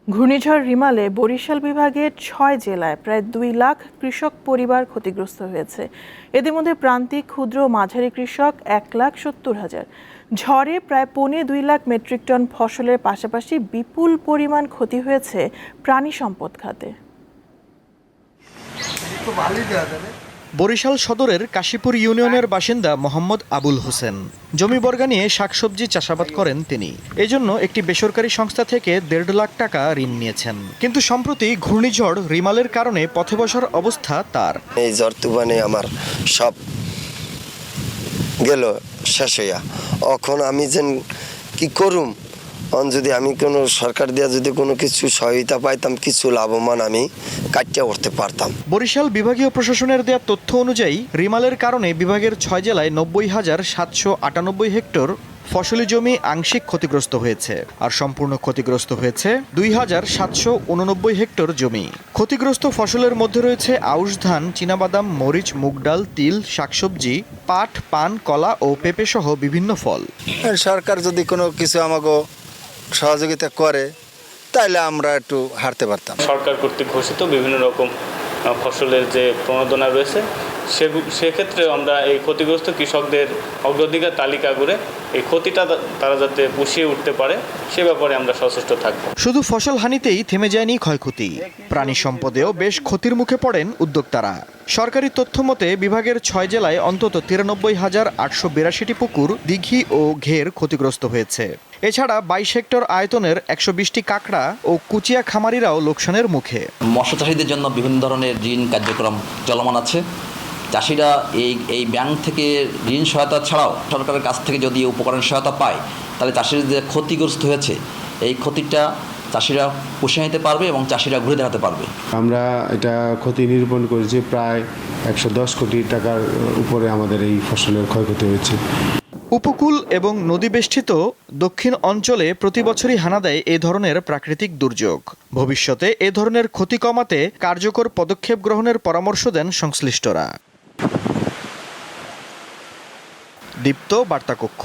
ঘূর্ণিঝড় রিমালে বরিশাল বিভাগের ৬ জেলায় প্রায় ২ লাখ কৃষক পরিবার ক্ষতিগ্রস্ত হয়েছে। এদের মধ্যে প্রান্তিক, ক্ষুদ্র ও মাঝারি কৃষক ১,৭০,০০০। ঝড়ে প্রায় ২.৫ লাখ মেট্রিক টন ফসলের পাশাপাশি বিপুল পরিমাণ ক্ষতি হয়েছে প্রাণী সম্পদ খাতে। বরিশাল সদরের কাশীপুর ইউনিয়নের বাসিন্দা মোহাম্মদ আবুল হোসেন। জমি বর্গা নিয়ে শাকসবজি চাষাবাদ করেন তিনি। এজন্য একটি বেসরকারি সংস্থা থেকে ১.৫ লাখ টাকা ঋণ নিয়েছেন। কিন্তু সম্প্রতি ঘূর্ণিঝড় রিমালের কারণে পথে বসার অবস্থা তার। এই ঝড় তুফানে আমার সব গেল শেষ হইয়া। এখন আমি যেন কি করুম, যদি আমি কোনো সরকার দিয়া যদি কোনো কিছু সহায়তা পাইতাম, কিছু লাভবান আমি কাটিয়ে উঠতে পারতাম। বরিশাল বিভাগীয় প্রশাসনের দেয়া তথ্য অনুযায়ী রিমালের কারণে বিভাগের ৬ জেলায় ৯০,৭৯৮ হেক্টর ফসলি জমি আংশিক ক্ষতিগ্রস্ত হয়েছে, আর সম্পূর্ণ ক্ষতিগ্রস্ত হয়েছে ২,৭৮৯ হেক্টর জমি। ক্ষতিগ্রস্ত ফসলের মধ্যে রয়েছে আউশ ধান, চীনাবাদাম, মরিচ, মুগ ডাল, তিল, শাকসবজি, পাট, পান, কলা ও পেঁপে সহ বিভিন্ন ফল। সরকার যদি কোনো কিছু আমাকে সহযোগিতা করে তাহলে আমরা একটু হারতে পারতাম। সরকার কর্তৃক ঘোষিত বিভিন্ন রকম ফসলের যে প্রণোদনা রয়েছে সেক্ষেত্রে আমরা এই ক্ষতিগ্রস্ত কৃষকদের অগ্রাধিকার তালিকা করে এই ক্ষতিটা তারা যাতে পুষিয়ে উঠতে পারে সে ব্যাপারে আমরা সচেষ্ট থাকব। শুধু ফসল হানিতেই থেমে যায়নি ক্ষয়ক্ষতি, প্রাণী সম্পদেও বেশ ক্ষতির মুখে পড়েন উদ্যোক্তারা। সরকারি তথ্য মতে বিভাগের ৬ জেলায় অন্তত ৯৩,৮৮২টি পুকুর, দিঘি ও ঘের ক্ষতিগ্রস্ত হয়েছে। এছাড়া ২২ হেক্টর আয়তনের ১২০টি কাঁকড়া ও কুচিয়া খামারিরাও লোকসানের মুখে। মৎস্য চাষীদের জন্য বিভিন্ন ধরনের ঋণ কার্যক্রম চলমান আছে। চাষিরা এই ব্যাংক থেকে ঋণ সহায়তা ছাড়াও সরকারের কাছ থেকে যদি উপকরণ সহায়তা পায় তাহলে চাষিরা যে ক্ষতিগ্রস্ত হয়েছে এই ক্ষতিটা চাষিরা পুষিয়ে নিতে পারবে এবং চাষিরা ঘুরে দাঁড়াতে পারবে। আমরা এটা ক্ষতি নিরূপণ করেছি, প্রায় ১১০ কোটি টাকার উপরে আমাদের এই ফসলের ক্ষয়ক্ষতি হয়েছে। উপকূল এবং নদীবেষ্টিত দক্ষিণ অঞ্চলে প্রতি বছরই হানা দেয় এ ধরনের প্রাকৃতিক দুর্যোগ। ভবিষ্যতে এ ধরনের ক্ষতি কমাতে কার্যকর পদক্ষেপ গ্রহণের পরামর্শ দেন সংশ্লিষ্টরা। দীপ্ত বার্তা কক্ষ।